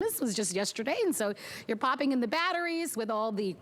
Christmas was just yesterday, and so you're popping in the batteries with all the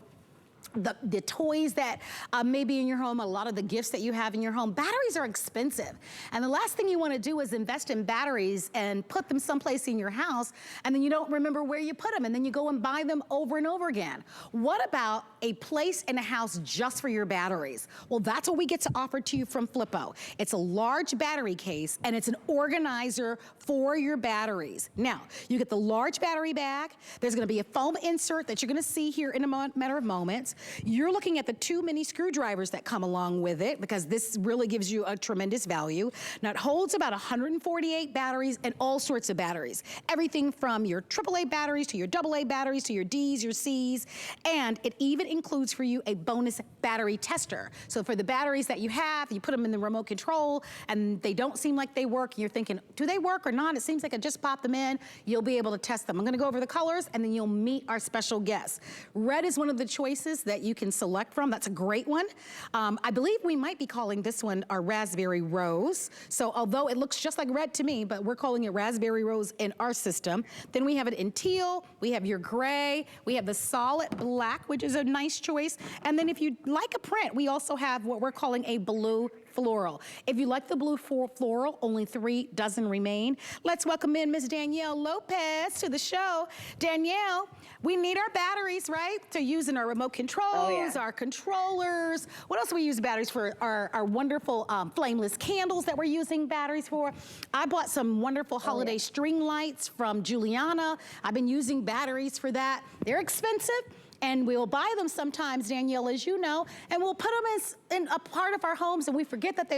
toys that may be in your home, a lot of the gifts that you have in your home. Batteries are expensive. And the last thing you want to do is invest in batteries and put them someplace in your house, and then you don't remember where you put them, and then you go and buy them over and over again. What about a place in a house just for your batteries? Well, that's what we get to offer to you from Flipo. It's a large battery case, and it's an organizer for your batteries. Now, you get the large battery bag. There's going to be a foam insert that you're going to see here in a matter of moments. You're looking at the 2 mini screwdrivers that come along with it, because this really gives you a tremendous value. Now, it holds about 148 batteries and all sorts of batteries. Everything from your AAA batteries to your AA batteries to your Ds, your Cs, and it even includes for you a bonus battery tester. So for the batteries that you have, you put them in the remote control and they don't seem like they work, and you're thinking, do they work or not? It seems like I just popped them in. You'll be able to test them. I'm gonna go over the colors, and then you'll meet our special guests. Red is one of the choices that you can select from. That's a great one. I believe we might be calling this one our Raspberry Rose. So although it looks just like red to me, but we're calling it Raspberry Rose in our system. Then we have it in teal, we have your gray, we have the solid black, which is a nice choice. And then if you like a print, we also have what we're calling a blue floral. If you like the blue floral, only 3 dozen remain. Let's welcome in Miss Danielle Lopez to the show. Danielle, we need our batteries, right? To use in our remote controls, our controllers. What else do we use batteries for? Our wonderful flameless candles that we're using batteries for. I bought some wonderful holiday string lights from Juliana. I've been using batteries for that. They're expensive, and we'll buy them sometimes, Danielle, as you know, and we'll put them in a part of our homes, and we forget that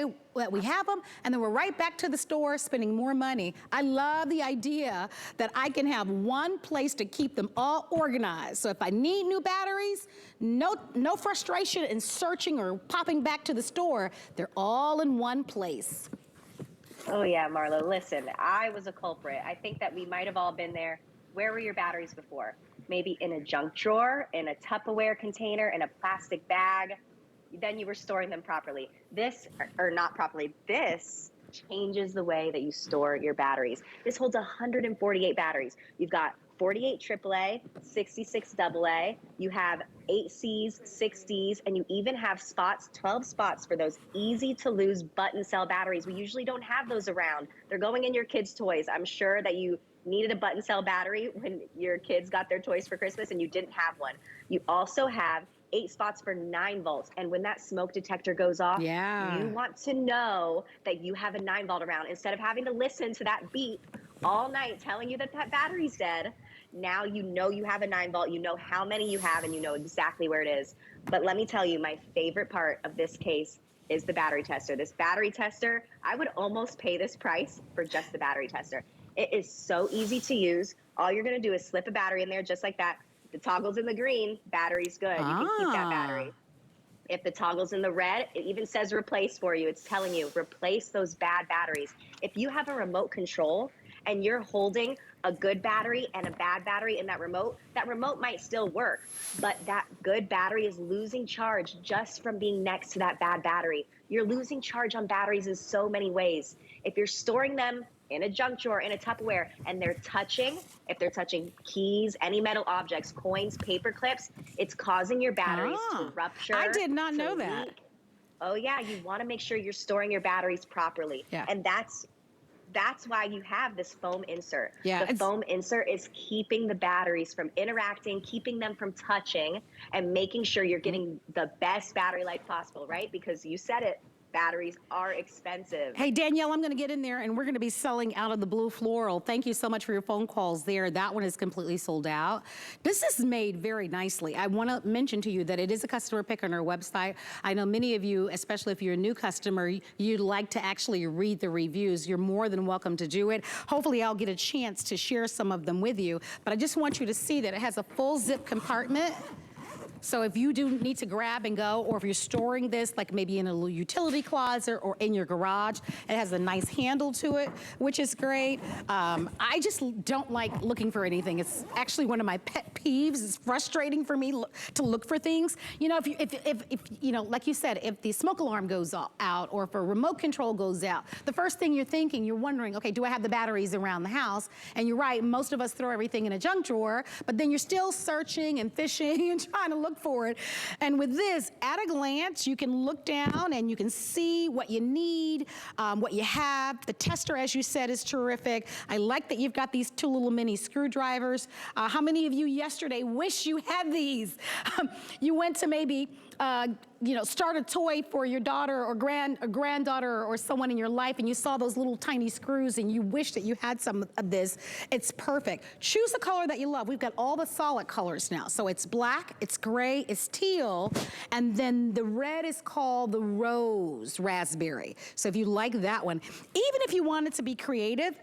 we have them, and then we're right back to the store spending more money. I love the idea that I can have one place to keep them all organized. So if I need new batteries, no frustration in searching or popping back to the store. They're all in one place. Oh yeah, Marlo, listen, I was a culprit. I think that we might have all been there. Where were your batteries before? Maybe in a junk drawer, in a Tupperware container, in a plastic bag. Then you were storing them properly. This, or not properly, this changes the way that you store your batteries. This holds 148 batteries. You've got 48 AAA, 66 AA, you have 8 Cs, 6 Ds, and you even have spots, 12 spots for those easy to lose button cell batteries. We usually don't have those around. They're going in your kids' toys. I'm sure that you needed a button cell battery when your kids got their toys for Christmas and you didn't have one. You also have 8 spots for 9 volts. And when that smoke detector goes off, you want to know that you have a 9 volt around. Instead of having to listen to that beep all night telling you that that battery's dead, now you know you have a 9 volt, you know how many you have, and you know exactly where it is. But let me tell you, my favorite part of this case is the battery tester. This battery tester, I would almost pay this price for just the battery tester. It is so easy to use. All you're gonna do is slip a battery in there just like that. If the toggle's in the green, battery's good. You can keep that battery. If the toggle's in the red, it even says replace for you. It's telling you, replace those bad batteries. If you have a remote control and you're holding a good battery and a bad battery in that remote might still work, but that good battery is losing charge just from being next to that bad battery. You're losing charge on batteries in so many ways. If you're storing them in a junk drawer, in a Tupperware, and they're touching, if they're touching keys, any metal objects, coins, paper clips, it's causing your batteries to rupture. I did not know that. Oh yeah, you want to make sure you're storing your batteries properly. And that's why you have this foam insert. The foam insert is keeping the batteries from interacting, keeping them from touching, and making sure you're getting the best battery life possible, right? Because you said it, batteries are expensive. Hey, Danielle, I'm gonna get in there and we're gonna be selling out of the blue floral. Thank you so much for your phone calls there. That one is completely sold out. This is made very nicely. I wanna mention to you that it is a customer pick on our website. I know many of you, especially if you're a new customer, you'd like to actually read the reviews. You're more than welcome to do it. Hopefully I'll get a chance to share some of them with you, but I just want you to see that it has a full zip compartment. So if you do need to grab and go, or if you're storing this, like maybe in a little utility closet or in your garage, it has a nice handle to it, which is great. I just don't like looking for anything. It's actually one of my pet peeves. It's frustrating for me to look for things. You know, if you know, like you said, if the smoke alarm goes out or if a remote control goes out, the first thing you're thinking, you're wondering, okay, do I have the batteries around the house? And you're right, most of us throw everything in a junk drawer, but then you're still searching and fishing and trying to look for it. And with this, at a glance, you can look down and you can see what you need, what you have. The tester, as you said, is terrific. I like that you've got these two little mini screwdrivers. How many of you yesterday wish you had these? You went to maybe you know, start a toy for your daughter or granddaughter or someone in your life, and you saw those little tiny screws and you wish that you had some of this. It's perfect. Choose a color that you love. We've got all the solid colors now. So it's black, it's gray, it's teal, and then the red is called the rose raspberry. So if you like that one, even if you wanted to be creative,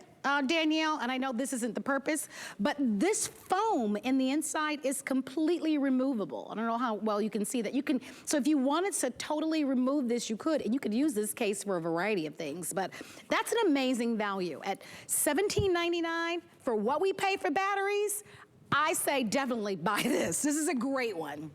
Danielle, and I know this isn't the purpose, but this foam in the inside is completely removable. I don't know how well you can see that. You can, so if you wanted to totally remove this, you could, and you could use this case for a variety of things, but that's an amazing value. At $17.99 for what we pay for batteries, I say definitely buy this. This is a great one.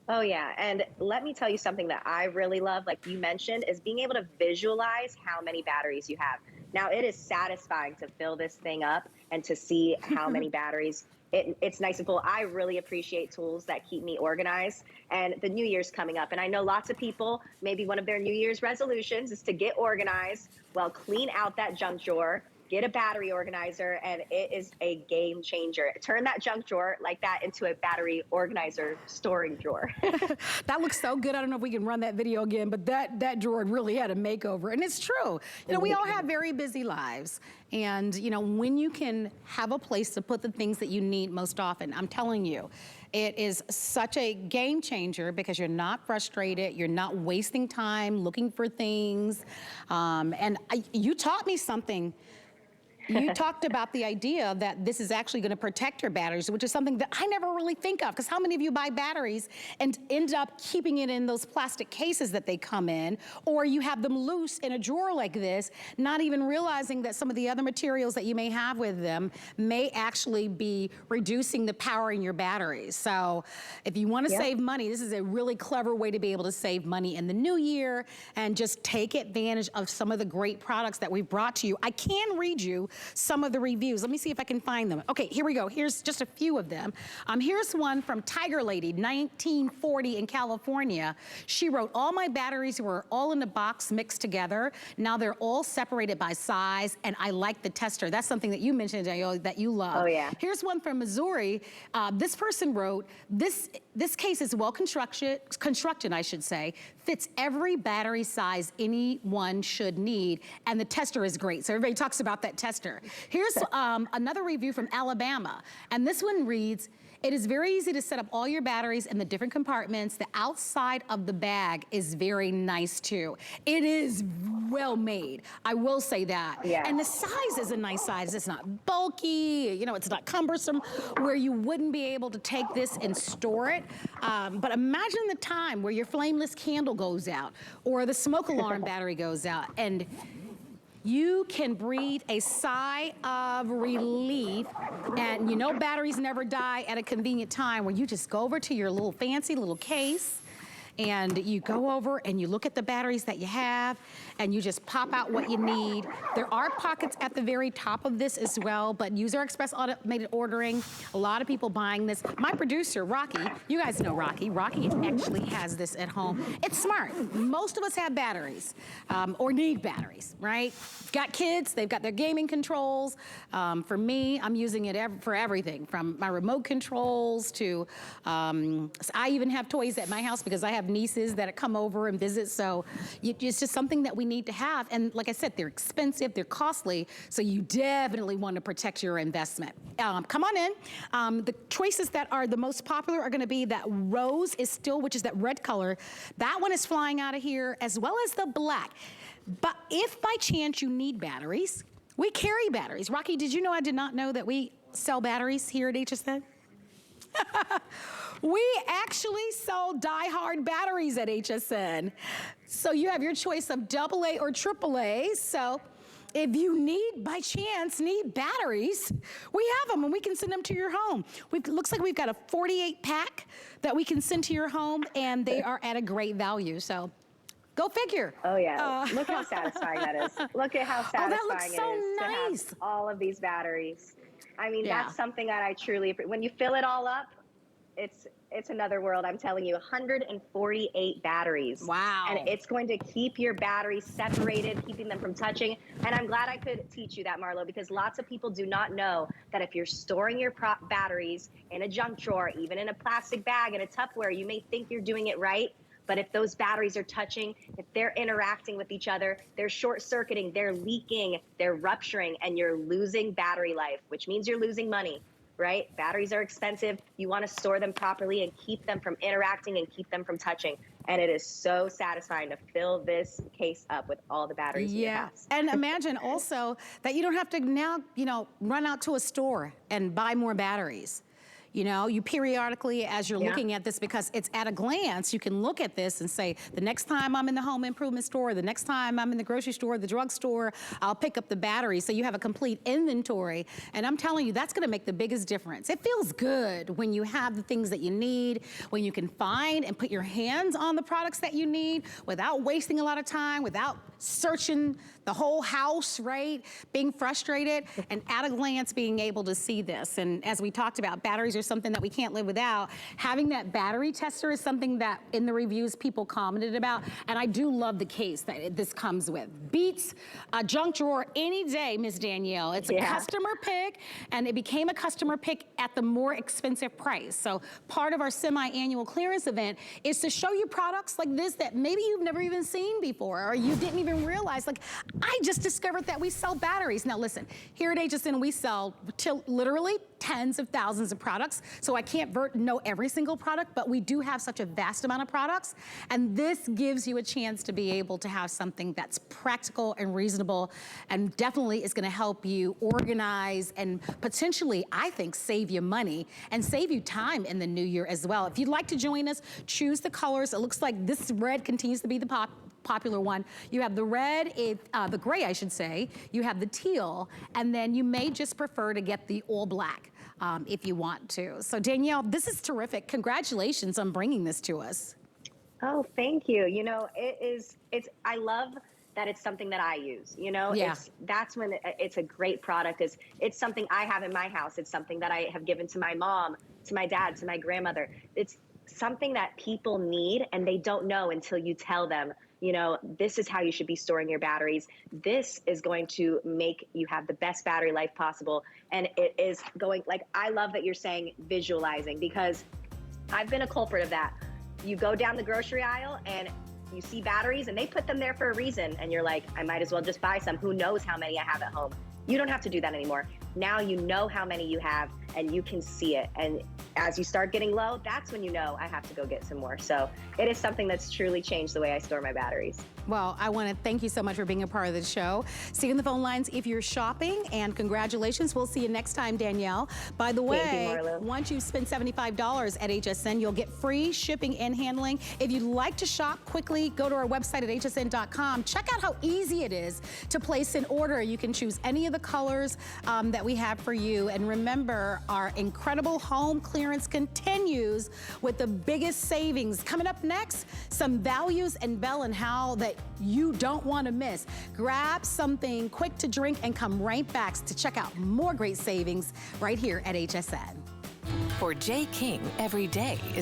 Oh yeah, and let me tell you something that I really love, like you mentioned, is being able to visualize how many batteries you have. Now, it is satisfying to fill this thing up and to see how many batteries. It's nice and full. I really appreciate tools that keep me organized. And the New Year's coming up, and I know lots of people, maybe one of their New Year's resolutions is to get organized. Well, clean out that junk drawer, get a battery organizer, and it is a game changer. Turn that junk drawer like that into a battery organizer storing drawer. That looks so good. I don't know if we can run that video again, but that drawer really had a makeover. And it's true. You know, we all have very busy lives. And, you know, when you can have a place to put the things that you need most often, I'm telling you, it is such a game changer because you're not frustrated, you're not wasting time looking for things. You taught me something. You talked about the idea that this is actually going to protect your batteries, which is something that I never really think of, because how many of you buy batteries and end up keeping it in those plastic cases that they come in, or you have them loose in a drawer like this, not even realizing that some of the other materials that you may have with them may actually be reducing the power in your batteries. So if you want to save money, this is a really clever way to be able to save money in the new year and just take advantage of some of the great products that we've brought to you. I can read you some of the reviews. Let me see if I can find them. Okay, here we go. Here's just a few of them. Here's one from Tiger Lady, 1940 in California. She wrote, all my batteries were all in a box mixed together. Now they're all separated by size, and I like the tester. That's something that you mentioned, Danielle, that you love. Oh, yeah. Here's one from Missouri. This person wrote, this case is well constructed, I should say, fits every battery size anyone should need, and the tester is great. So everybody talks about that tester. Here's another review from Alabama, and this one reads, it is very easy to set up all your batteries in the different compartments. The outside of the bag is very nice too. It is well made, I will say that. Yeah. And the size is a nice size. It's not bulky, you know, it's not cumbersome where you wouldn't be able to take this and store it. But imagine the time where your flameless candle goes out or the smoke alarm battery goes out, and you can breathe a sigh of relief. And you know batteries never die at a convenient time where you just go over to your little fancy little case and you go over and you look at the batteries that you have and you just pop out what you need. There are pockets at the very top of this as well, but User Express automated ordering, a lot of people buying this. My producer, Rocky, you guys know Rocky. Rocky actually has this at home. It's smart. Most of us have batteries or need batteries, right? Got kids, they've got their gaming controls. For me, I'm using it for everything, from my remote controls to, I even have toys at my house because I have nieces that come over and visit, so it's just something that we need to have. And like I said, they're expensive, they're costly, so you definitely want to protect your investment. Come on in. The choices that are the most popular are going to be that rose is still, which is that red color. That one is flying out of here, as well as the black. But if by chance you need batteries, we carry batteries. Rocky, did you know I did not know that we sell batteries here at HSN? We actually sell die-hard batteries at HSN. So you have your choice of AA or AAA. So if you by chance, need batteries, we have them and we can send them to your home. Looks like we've got a 48 pack that we can send to your home, and they are at a great value. So go figure. Oh yeah, look how satisfying that is. Look at how satisfying that looks so it is nice. to have all of these batteries. I mean, Yeah. that's something that I truly appreciate. When you fill it all up, it's another world. I'm telling you, 148 batteries. Wow. And it's going to keep your batteries separated, keeping them from touching. And I'm glad I could teach you that, Marlo, because lots of people do not know that if you're storing your batteries in a junk drawer, even in a plastic bag, in a Tupperware, you may think you're doing it right. But if those batteries are touching, if they're interacting with each other, they're short-circuiting, they're leaking, they're rupturing, and you're losing battery life, which means you're losing money, right? Batteries are expensive. You want to store them properly and keep them from interacting and keep them from touching. And it is so satisfying to fill this case up with all the batteries in your house. And imagine also that you don't have to now, run out to a store and buy more batteries. You periodically, as you're looking at this, because it's at a glance, you can look at this and say, the next time I'm in the home improvement store, the next time I'm in the grocery store, the drugstore, I'll pick up the battery. So you have a complete inventory. And I'm telling you, that's gonna make the biggest difference. It feels good when you have the things that you need, when you can find and put your hands on the products that you need without wasting a lot of time, without searching the whole house, right? Being frustrated, and at a glance being able to see this. And as we talked about, batteries are something that we can't live without. Having that battery tester is something that in the reviews people commented about, and I do love the case that this comes with. Beats a junk drawer any day, Miss Danielle. It's a customer pick, and it became a customer pick at the more expensive price. So part of our semi-annual clearance event is to show you products like this that maybe you've never even seen before, or you didn't even realize. Like, I just discovered that we sell batteries. Now listen, here at HSN, we sell literally tens of thousands of products, so I can't know every single product, but we do have such a vast amount of products, and this gives you a chance to be able to have something that's practical and reasonable, and definitely is gonna help you organize and potentially, I think, save you money and save you time in the new year as well. If you'd like to join us, choose the colors. It looks like this red continues to be the popular one. You have the red, the gray, I should say. You have the teal, and then you may just prefer to get the all black if you want to. So Danielle, this is terrific. Congratulations on bringing this to us. Oh, thank you. I love that it's something that I use, that's when it's a great product. It's something I have in my house. It's something that I have given to my mom, to my dad, to my grandmother. It's something that people need, and they don't know until you tell them, this is how you should be storing your batteries. This is going to make you have the best battery life possible. And it is I love that you're saying visualizing, because I've been a culprit of that. You go down the grocery aisle and you see batteries, and they put them there for a reason. And you're like, I might as well just buy some. Who knows how many I have at home? You don't have to do that anymore. Now you know how many you have, and you can see it. And as you start getting low, that's when you know I have to go get some more. So it is something that's truly changed the way I store my batteries. Well, I want to thank you so much for being a part of the show. See you on the phone lines if you're shopping, and congratulations. We'll see you next time, Danielle. By the way, once you spend $75 at HSN, you'll get free shipping and handling. If you'd like to shop quickly, go to our website at hsn.com. Check out how easy it is to place an order. You can choose any of the colors that we have for you. And remember, our incredible home clearance continues with the biggest savings. Coming up next, some values and Bell and how that you don't want to miss. Grab something quick to drink and come right back to check out more great savings right here at HSN. For Jay King, every day is